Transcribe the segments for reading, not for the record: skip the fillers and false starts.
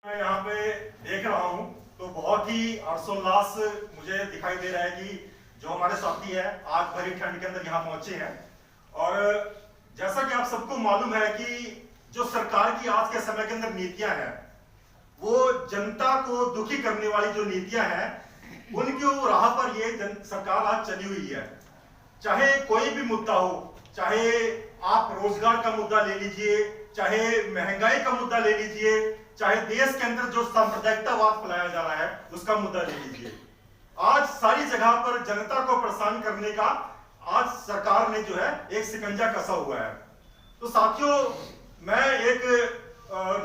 मैं यहाँ पे देख रहा हूँ तो बहुत ही हर्षोल्लास मुझे दिखाई दे रहा है कि जो हमारे साथी है आज भरी ठंड के अंदर यहाँ पहुंचे हैं। और जैसा कि आप सबको मालूम है कि जो सरकार की आज के समय के अंदर नीतियां हैं वो जनता को दुखी करने वाली जो नीतियां हैं उनकी राह पर ये सरकार आज चली हुई है। चाहे कोई भी मुद्दा हो, चाहे आप रोजगार का मुद्दा ले लीजिए, चाहे महंगाई का मुद्दा ले लीजिए, चाहे देश के अंदर जो सांप्रदायिकतावाद फैलाया जा रहा है उसका मुद्दा ले लीजिए, आज सारी जगह पर जनता को परेशान करने का आज सरकार ने जो है एक शिकंजा कसा हुआ है। तो साथियों, मैं एक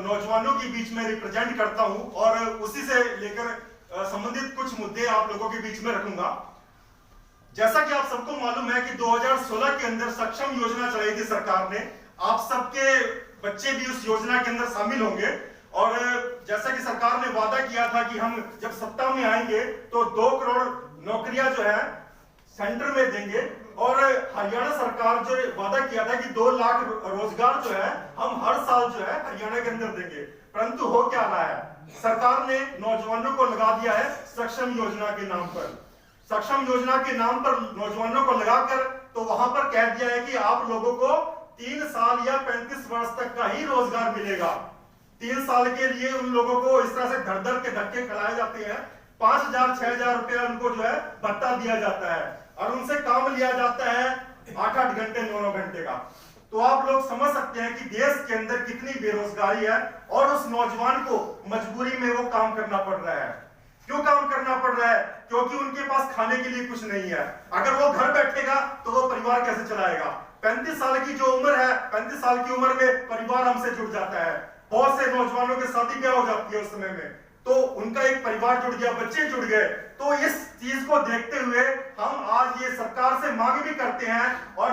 नौजवानों के बीच में रिप्रेजेंट करता हूं और उसी से लेकर संबंधित कुछ मुद्दे आप लोगों के बीच में रखूंगा। जैसा कि आप सबको मालूम है कि 2016 के अंदर सक्षम योजना चलाई थी सरकार ने। आप सबके बच्चे भी उस योजना के अंदर शामिल होंगे और जैसा कि सरकार ने वादा किया था कि हम जब सत्ता में आएंगे तो 2 करोड़ नौकरियां जो है सेंटर में देंगे और हरियाणा सरकार जो वादा किया था कि 2 लाख रोजगार जो है हम हर साल जो है हरियाणा के अंदर देंगे। परंतु हो क्या रहा है, सरकार ने नौजवानों को लगा दिया है सक्षम योजना के नाम पर। सक्षम योजना के नाम पर नौजवानों को लगाकर तो वहां पर कह दिया है कि आप लोगों को 3 साल या 35 वर्ष तक का ही रोजगार मिलेगा। 3 साल के लिए उन लोगों को इस तरह से धड़ धड़ के धक्के खिलाए जाते हैं। 5,000 6,000 रुपया उनको जो है भत्ता दिया जाता है और उनसे काम लिया जाता है 8-8 घंटे 9-9 घंटे का। तो आप लोग समझ सकते हैं कि देश के अंदर कितनी बेरोजगारी है और उस नौजवान को मजबूरी में वो काम करना पड़ रहा है। क्यों काम करना पड़ रहा है? क्योंकि उनके पास खाने के लिए कुछ नहीं है। अगर वो घर बैठेगा तो वो परिवार कैसे चलाएगा? 35 साल की जो उम्र है, 35 साल की उम्र में परिवार हमसे जुड़ जाता है। बहुत से नौजवानों के शादी ब्याह हो जाती है उस समय में, तो उनका एक परिवार जुड़ गया, बच्चे जुड़ गए। तो इस चीज को देखते हुए हम आज ये सरकार से मांग भी करते हैं और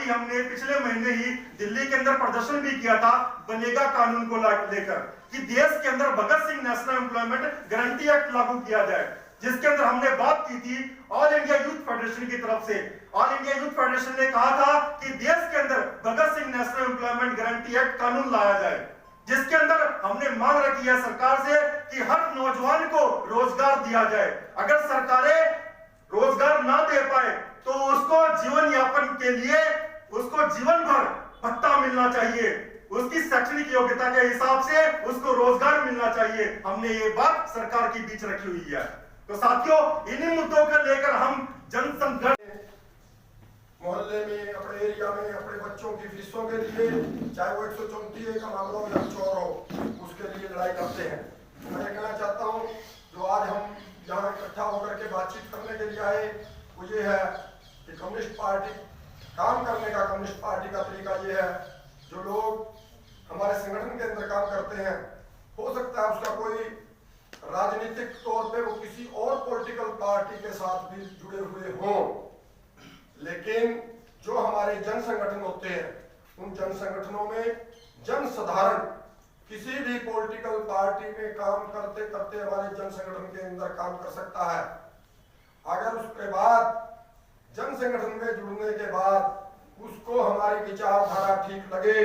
हमने पिछले महीने ही दिल्ली के अंदर प्रदर्शन भी किया था बनेगा कानून को लेकर कि देश के अंदर Bhagat Singh national employment guarantee act लागू किया जाए, जिसके अंदर हमने बात की थी ऑल इंडिया यूथ फेडरेशन की तरफ से। ऑल इंडिया यूथ फेडरेशन ने कहा था कि देश के अंदर Bhagat Singh national employment guarantee act कानून लाया जाए, जिसके अंदर हमने मांग रखी है सरकार से कि हर नौजवान को रोजगार दिया जाए। अगर सरकारें रोजगार ना दे पाए तो उसको जीवन यापन के लिए उसको जीवन भर भत्ता मिलना चाहिए, उसकी शैक्षणिक योग्यता के हिसाब से उसको रोजगार मिलना चाहिए। हमने ये बात सरकार के बीच रखी हुई है। तो साथियों, इन्हीं मुद्दों को लेकर हम जनसंघर्ष मोहल्ले में, अपने एरिया में, अपने बच्चों की फीसों के लिए, चाहे वो 134 का मामला हो या कुछ और हो, उसके लिए लड़ाई करते हैं। मैं कहना चाहता हूँ जो आज हम यहाँ इकट्ठा होकर के बातचीत करने के लिए आए वो ये है कि कम्युनिस्ट पार्टी काम करने का, कम्युनिस्ट पार्टी का तरीका ये है, जो लोग हमारे संगठन के अंदर काम करते हैं, हो सकता है उसका कोई राजनीतिक तौर पे वो किसी और पॉलिटिकल पार्टी के साथ भी जुड़े हुए हों, लेकिन जो हमारे जन संगठन होते हैं उन जन संगठनों में जन साधारण किसी भी पॉलिटिकल पार्टी में काम करते करते हमारे जन संगठन के अंदर काम कर सकता है। अगर उसके बाद जन संगठन में जुड़ने के बाद उसको हमारी विचारधारा ठीक लगे,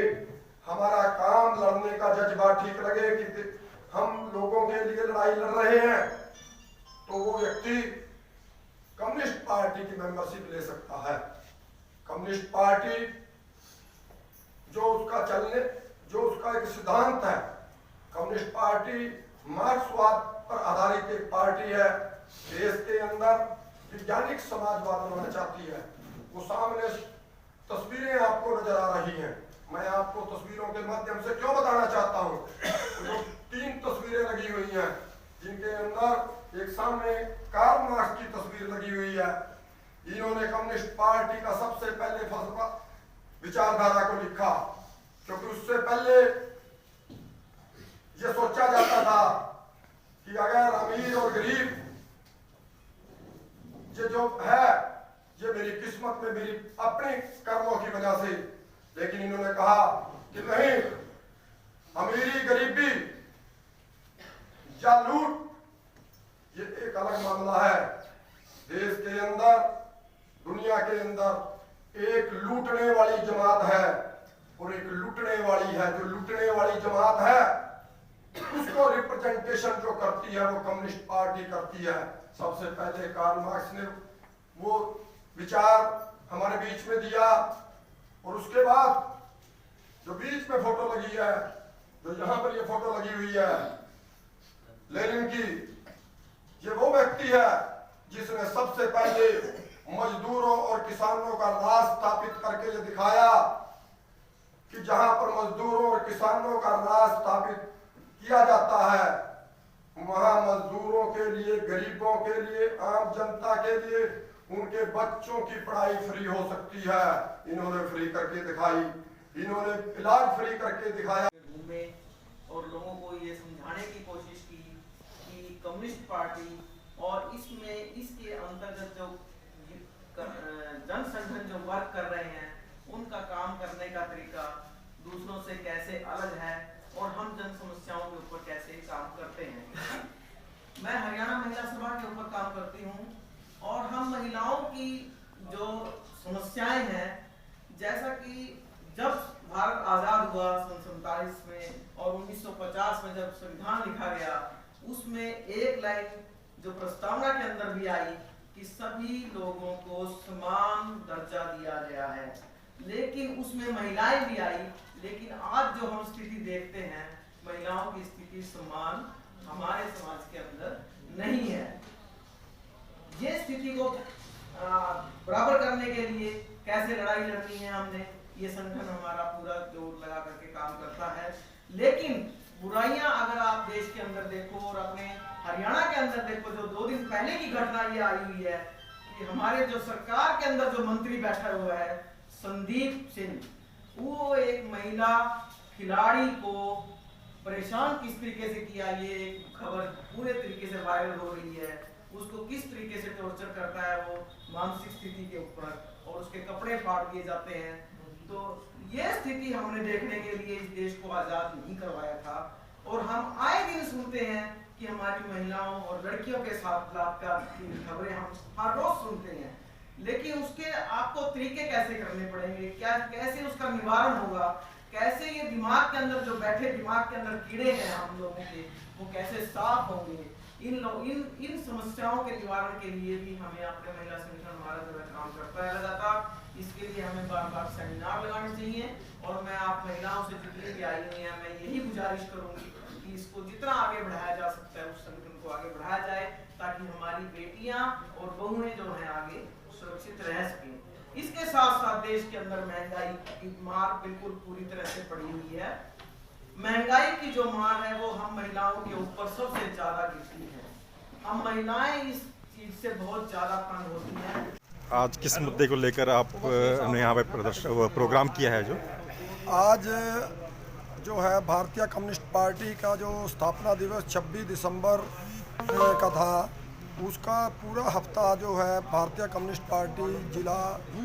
हमारा काम लड़ने का जज्बा ठीक लगे कि हम लोगों के लिए लड़ाई लड़ रहे हैं, तो वो व्यक्ति कम्युनिस्ट पार्टी की मेंबरशिप ले सकता है। कम्युनिस्ट पार्टी जो उसका एक सिद्धांत है, कम्युनिस्ट पार्टी मार्क्सवाद पर आधारित एक पार्टी है। देश के अंदर वैज्ञानिक समाजवाद बनाना चाहती है। वो सामने तस्वीरें आपको नजर आ रही हैं, मैं आपको तस्वीरों के माध्यम से क्यों बताना चाहता हूँ। जो 3 तस्वीरें लगी हुई हैं जिनके अंदर एक सामने कार्ल मार्क्स की तस्वीर लगी हुई है। इन्होंने कम्युनिस्ट पार्टी का सबसे पहले फलसफा विचारधारा को लिखा, क्योंकि उससे पहले ये सोचा जाता था कि अगर अमीर और गरीब ये जो है ये मेरी किस्मत में मेरी अपने कर्मों की वजह से, लेकिन इन्होंने कहा कि नहीं, अमीरी गरीबी या लूट ये एक अलग मामला है। देश के अंदर, दुनिया के अंदर एक लूटने वाली जमात है और एक लूटने वाली है। जो लूटने वाली जमात है उसको रिप्रेजेंटेशन जो करती है वो कम्युनिस्ट पार्टी करती है। सबसे पहले कार्ल मार्क्स ने वो विचार हमारे बीच में दिया, और उसके बाद जो बीच में फोटो लगी है, जो यहाँ पर ये फोटो लगी हुई है लेनिन की, ये वो व्यक्ति है जिसने सबसे पहले मजदूरों और किसानों का राज स्थापित करके ये दिखाया कि जहां पर मजदूरों और किसानों का राज स्थापित किया जाता है वहां मजदूरों के लिए, गरीबों के लिए, आम जनता के लिए, उनके बच्चों की पढ़ाई फ्री हो सकती है। इन्होंने फ्री करके दिखाई, इन्होंने इलाज फ्री करके दिखाया। घूमे और लोगों को ये समझाने की कोशिश की कि कम्युनिस्ट पार्टी और इसमें इसके अंतर्गत जो जन संगठन जो वर्क कर रहे हैं उनका काम करने का तरीका दूसरों से कैसे अलग है और हम जन समस्याओं के ऊपर कैसे काम करते हैं। मैं हरियाणा महिला सभा के ऊपर काम करती हूँ और हम महिलाओं की जो समस्याएं हैं, जैसा कि जब भारत आजाद हुआ सन 47 में और 1950 में जब संविधान लिखा गया, उसमें एक लाइन जो प्रस्तावना के अंदर भी आई कि सभी लोगों को समान दर्जा दिया गया है, लेकिन उसमें महिलाएं भी आई। लेकिन आज जो हम स्थिति देखते हैं, महिलाओं की स्थिति समान हमारे समाज के अंदर नहीं है। ये स्थिति को बराबर करने के लिए कैसे लड़ाई लड़नी है, हमने ये संगठन हमारा पूरा जोर लगा करके काम करता है। लेकिन बुराइयां अगर आप देश के अंदर देखो और अपने हरियाणा के अंदर देखो, जो 2 दिन पहले की घटना ये आई हुई है कि हमारे जो सरकार के अंदर जो मंत्री बैठा हुआ है संदीप सिंह, वो एक महिला खिलाड़ी को परेशान किस तरीके से किया, ये एक खबर पूरे तरीके से वायरल हो रही है। उसको किस तरीके से टॉर्चर करता है वो मानसिक स्थिति के ऊपर, और उसके कपड़े फाड़ दिए जाते हैं। तो ये स्थिति हमने देखने के लिए इस देश को आजाद नहीं करवाया था, और हम आए दिन सुनते हैं कि हमारी महिलाओं और लड़कियों के साथ बलात्कार की खबरें हम हर रोज सुनते हैं। लेकिन उसके आपको तरीके कैसे करने पड़ेंगे, क्या कैसे उसका निवारण होगा, कैसे ये दिमाग के अंदर जो बैठे दिमाग के अंदर कीड़े हैं हम लोगों के, वो कैसे साफ होंगे। इन समस्याओं के निवारण के लिए भी हमें अपने महिला संगठन हमारा जो है काम करता है लगातार। इसके लिए हमें बार-बार सेमिनार लगाने चाहिए, और मैं आप महिलाओं से जितनी भी आई हुई हैं, मैं यही गुजारिश करूंगी कि इसको जितना आगे बढ़ाया जा सकता है उस संगठन को आगे बढ़ाया जाए, ताकि हमारी बेटियां और बहुएं जो हैं आगे सुरक्षित रह सकें। इसके साथ साथ देश के अंदर महंगाई की मार बिल्कुल पूरी तरह से पड़ी हुई है। महंगाई की जो मार है वो हम महिलाओं के ऊपर सबसे ज्यादा गिरती है। हम महिलाएं इस चीज से बहुत ज्यादा तंग होती हैं। आज किस मुद्दे को लेकर आपने यहाँ पे प्रोग्राम किया है? जो आज जो है भारतीय कम्युनिस्ट पार्टी का जो स्थापना दिवस 26 दिसंबर का था, उसका पूरा हफ्ता जो है भारतीय कम्युनिस्ट पार्टी जिला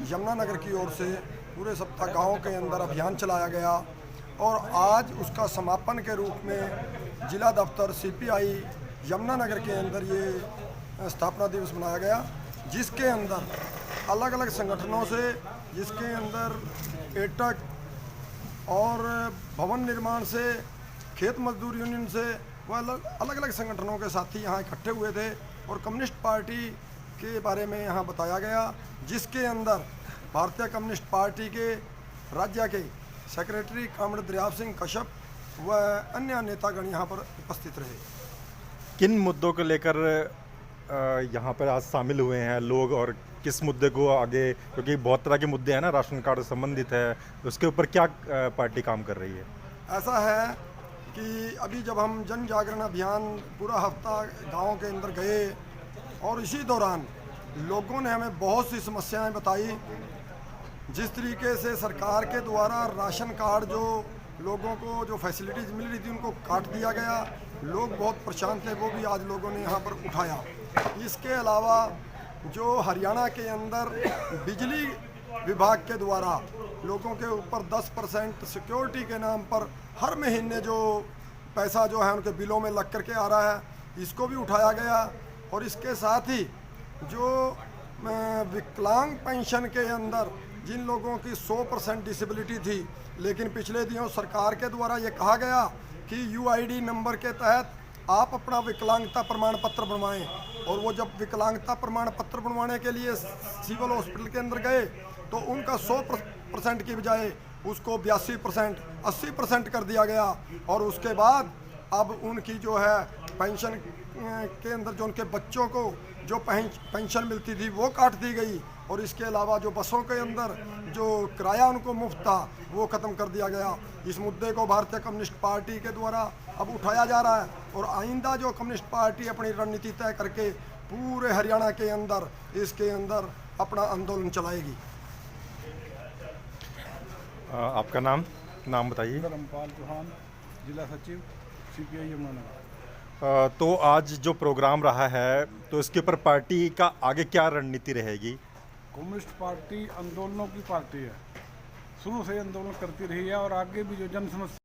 यमुनानगर की ओर से पूरे सप्ताह गाँव के अंदर अभियान चलाया गया, और आज उसका समापन के रूप में जिला दफ्तर CPI यमुनानगर के अंदर ये स्थापना दिवस मनाया गया, जिसके अंदर अलग अलग संगठनों से, जिसके अंदर एटक और भवन निर्माण से, खेत मजदूर यूनियन से, वह अलग अलग संगठनों के साथी यहाँ इकट्ठे हुए थे और कम्युनिस्ट पार्टी के बारे में यहाँ बताया गया, जिसके अंदर भारतीय कम्युनिस्ट पार्टी के राज्य के सेक्रेटरी कॉमरेड दरियाव सिंह कश्यप व अन्य नेतागण यहाँ पर उपस्थित रहे। किन मुद्दों को लेकर यहाँ पर आज शामिल हुए हैं लोग, और किस मुद्दे को आगे, क्योंकि बहुत तरह के मुद्दे हैं ना, राशन कार्ड से संबंधित है, उसके ऊपर क्या पार्टी काम कर रही है? ऐसा है कि अभी जब हम जन जागरण अभियान पूरा हफ्ता गाँव के अंदर गए, और इसी दौरान लोगों ने हमें बहुत सी समस्याएं बताई। जिस तरीके से सरकार के द्वारा राशन कार्ड जो लोगों को जो फैसिलिटीज़ मिल रही थी उनको काट दिया गया, लोग बहुत परेशान थे, वो भी आज लोगों ने यहाँ पर उठाया। इसके अलावा जो हरियाणा के अंदर बिजली विभाग के द्वारा लोगों के ऊपर 10% सिक्योरिटी के नाम पर हर महीने जो पैसा जो है उनके बिलों में लग करके आ रहा है, इसको भी उठाया गया। और इसके साथ ही जो विकलांग पेंशन के अंदर जिन लोगों की 100% डिसेबिलिटी थी, लेकिन पिछले दिनों सरकार के द्वारा ये कहा गया कि यूआईडी नंबर के तहत आप अपना विकलांगता प्रमाण पत्र बनवाएं। और वो जब विकलांगता प्रमाण पत्र बनवाने के लिए सिविल हॉस्पिटल के अंदर गए तो उनका 100% की बजाय उसको 82%, 80% कर दिया गया। और उसके बाद अब उनकी जो है पेंशन के अंदर जो उनके बच्चों को जो पेंशन मिलती थी वो काट दी गई। और इसके अलावा जो बसों के अंदर जो किराया उनको मुफ्त था वो ख़त्म कर दिया गया। इस मुद्दे को भारतीय कम्युनिस्ट पार्टी के द्वारा अब उठाया जा रहा है और आइंदा जो कम्युनिस्ट पार्टी अपनी रणनीति तय करके पूरे हरियाणा के अंदर इसके अंदर अपना आंदोलन चलाएगी। आपका नाम बताइए। धर्मपाल चौहान, जिला सचिव CPI यमुनानगर। तो आज जो प्रोग्राम रहा है तो इसके ऊपर पार्टी का आगे क्या रणनीति रहेगी? कम्युनिस्ट पार्टी आंदोलनों की पार्टी है, शुरू से आंदोलन करती रही है और आगे भी जो जन समस्या